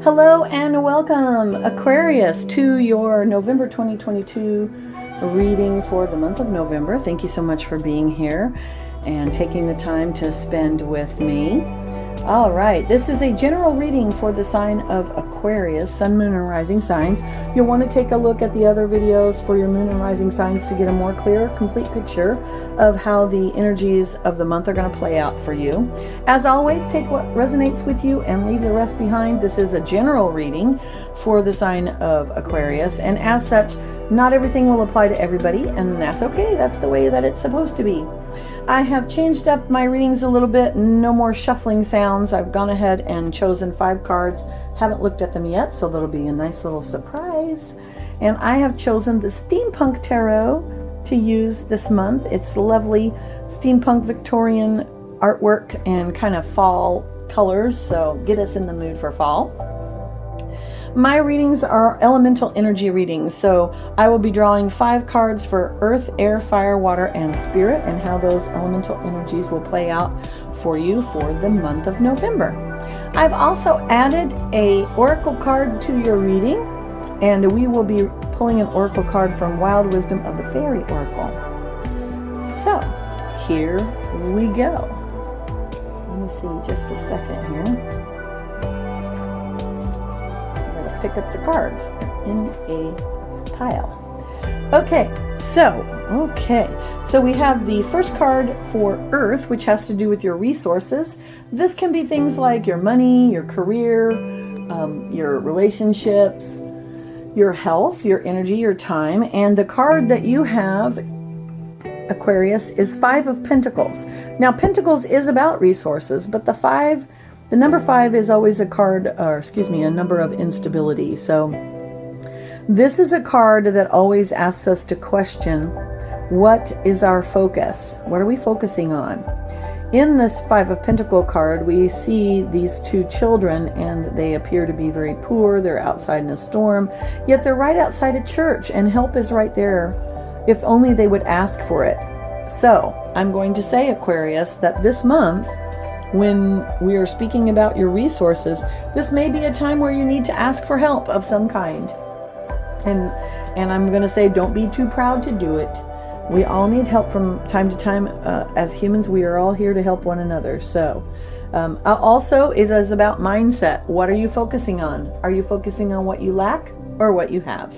Hello and welcome, Aquarius, to your November 2022 reading for the month of November. Thank you so much for being here and taking the time to spend with me. All right, this is a general reading for the sign of Aquarius, sun, moon, and rising signs. You'll want to take a look at the other videos for your moon and rising signs to get a more clear, complete picture of how the energies of the month are going to play out for you. As always, take what resonates with you and leave the rest behind. This is a general reading for the sign of Aquarius, and as such, not everything will apply to everybody, and that's okay. That's the way that it's supposed to be. I have changed up my readings a little bit. No more shuffling sounds. I've gone ahead and chosen 5 cards. Haven't looked at them yet, so that'll be a nice little surprise. And I have chosen the Steampunk Tarot to use this month. It's lovely steampunk Victorian artwork and kind of fall colors, so get us in the mood for fall. My readings are elemental energy readings, so I will be drawing 5 cards for earth, air, fire, water, and spirit, and how those elemental energies will play out for you for the month of November. I've also added a oracle card to your reading, and we will be pulling an oracle card from Wild Wisdom of the Fairy Oracle. So, here we go. Let me see just a second here. Pick up the cards in a pile. Okay, so we have the first card for Earth, which has to do with your resources. This can be things like your money, your career, your relationships, your health, your energy, your time. And the card that you have, Aquarius, is 5 of Pentacles. Now, Pentacles is about resources, but the number 5 is always a number of instability. So this is a card that always asks us to question, what is our focus? What are we focusing on? In this 5 of Pentacles card, we see these 2 children, and they appear to be very poor. They're outside in a storm, yet they're right outside a church, and help is right there if only they would ask for it. So I'm going to say, Aquarius, that this month, when we are speaking about your resources, this may be a time where you need to ask for help of some kind. And I'm going to say, don't be too proud to do it. We all need help from time to time. As humans, we are all here to help one another. So also, it is about mindset. What are you focusing on? Are you focusing on what you lack or what you have?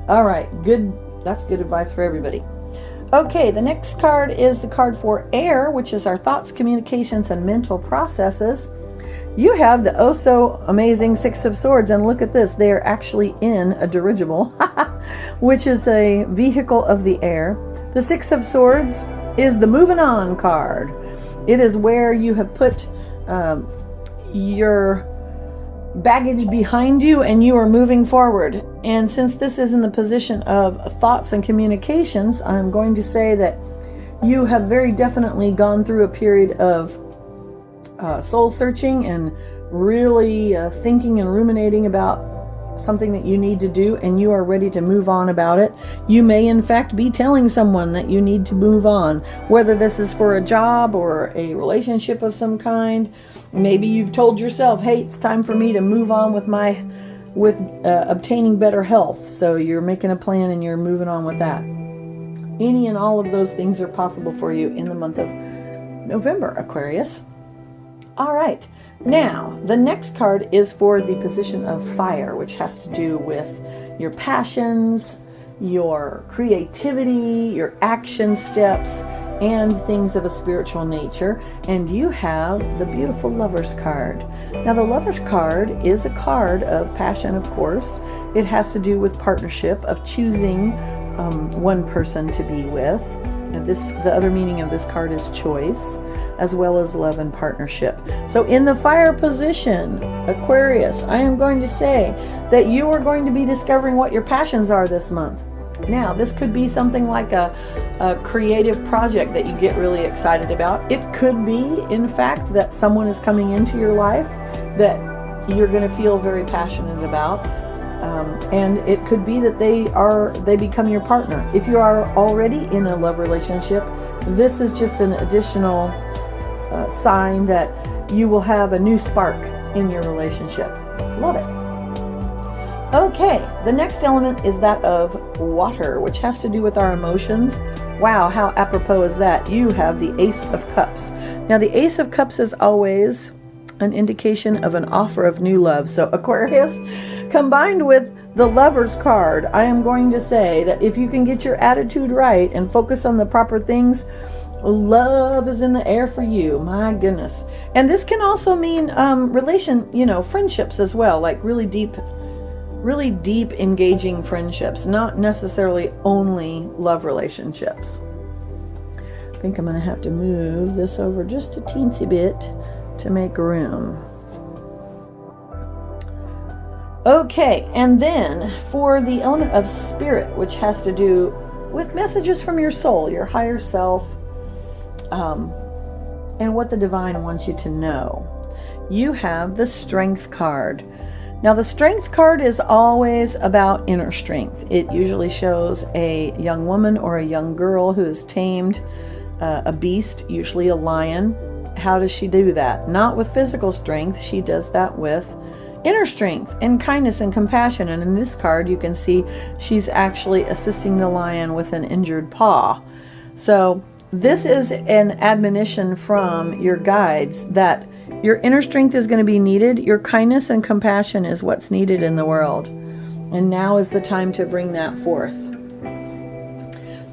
All right, good. That's good advice for everybody. Okay, the next card is the card for air, which is our thoughts, communications, and mental processes. You have the oh so amazing 6 of Swords, and look at this. They are actually in a dirigible, which is a vehicle of the air. The 6 of Swords is the moving on card. It is where you have put your baggage behind you and you are moving forward. And since this is in the position of thoughts and communications, I'm going to say that you have very definitely gone through a period of soul searching and really thinking and ruminating about something that you need to do, and you are ready to move on about it. You may in fact be telling someone that you need to move on, whether this is for a job or a relationship of some kind. Maybe you've told yourself, hey, it's time for me to move on with obtaining better health. So you're making a plan and you're moving on with that. Any and all of those things are possible for you in the month of November, Aquarius. All right. Now, the next card is for the position of fire, which has to do with your passions, your creativity, your action steps, and things of a spiritual nature. And you have the beautiful Lover's card. Now, the Lover's card is a card of passion, of course. It has to do with partnership, of choosing one person to be with. And the other meaning of this card is choice, as well as love and partnership. So in the fire position, Aquarius, I am going to say that you are going to be discovering what your passions are this month. Now, this could be something like a creative project that you get really excited about. It could be, in fact, that someone is coming into your life that you're going to feel very passionate about. And it could be that they become your partner. If you are already in a love relationship, this is just an additional sign that you will have a new spark in your relationship. Love it. Okay, the next element is that of water, which has to do with our emotions. Wow, how apropos is that? You have the Ace of Cups. Now, the Ace of Cups is always an indication of an offer of new love. So Aquarius, combined with the Lover's card, I am going to say that if you can get your attitude right and focus on the proper things, love is in the air for you. My goodness. And this can also mean friendships as well, like really deep engaging friendships, not necessarily only love relationships. I think I'm going to have to move this over just a teensy bit to make room. Okay, and then for the element of spirit, which has to do with messages from your soul, your higher self, and what the divine wants you to know, you have the Strength card. Now, the Strength card is always about inner strength. It usually shows a young woman or a young girl who has tamed a beast, usually a lion. How does she do that? Not with physical strength. She does that with inner strength and kindness and compassion. And in this card, you can see she's actually assisting the lion with an injured paw. So this is an admonition from your guides that your inner strength is going to be needed. Your kindness and compassion is what's needed in the world. And now is the time to bring that forth.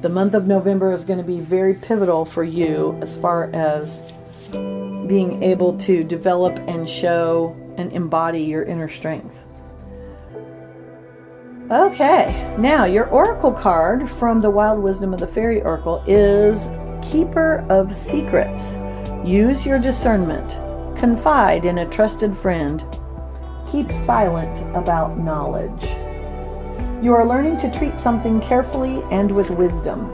The month of November is going to be very pivotal for you as far as being able to develop and show and embody your inner strength. Okay, now your oracle card from the Wild Wisdom of the Fairy Oracle is Keeper of Secrets. Use your discernment. Confide in a trusted friend. Keep silent about knowledge. You are learning to treat something carefully and with wisdom.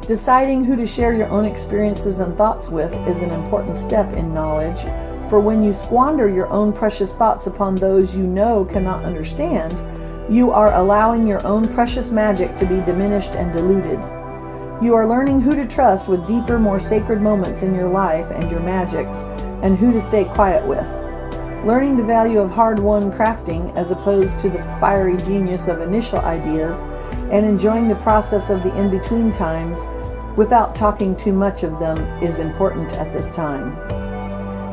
Deciding who to share your own experiences and thoughts with is an important step in knowledge, for when you squander your own precious thoughts upon those you know cannot understand, you are allowing your own precious magic to be diminished and diluted. You are learning who to trust with deeper, more sacred moments in your life and your magics, and who to stay quiet with. Learning the value of hard-won crafting as opposed to the fiery genius of initial ideas, and enjoying the process of the in-between times without talking too much of them is important at this time.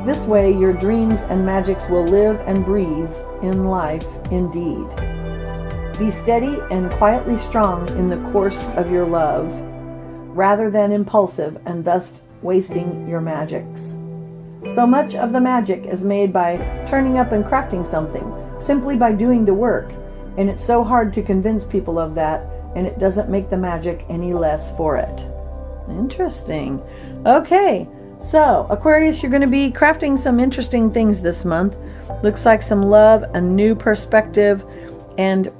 This way, your dreams and magics will live and breathe in life indeed. Be steady and quietly strong in the course of your love, rather than impulsive and thus wasting your magics. So much of the magic is made by turning up and crafting something, simply by doing the work, and it's so hard to convince people of that, and it doesn't make the magic any less for it. Interesting. Okay, so Aquarius, you're going to be crafting some interesting things this month. Looks like some love, a new perspective, and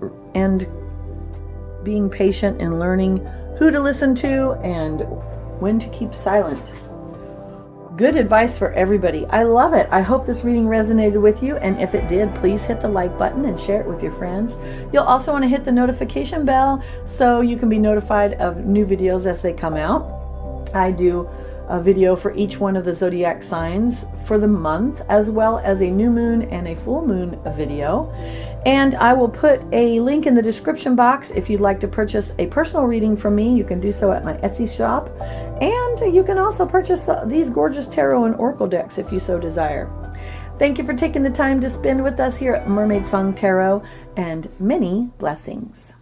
being patient and learning who to listen to and when to keep silent. Good advice for everybody. I love it. I hope this reading resonated with you, and if it did, please hit the like button and share it with your friends. You'll also want to hit the notification bell so you can be notified of new videos as they come out. I do a video for each one of the zodiac signs for the month, as well as a new moon and a full moon video. And I will put a link in the description box if you'd like to purchase a personal reading from me. You can do so at my Etsy shop. And you can also purchase these gorgeous tarot and oracle decks if you so desire. Thank you for taking the time to spend with us here at Mermaid Song Tarot, and many blessings.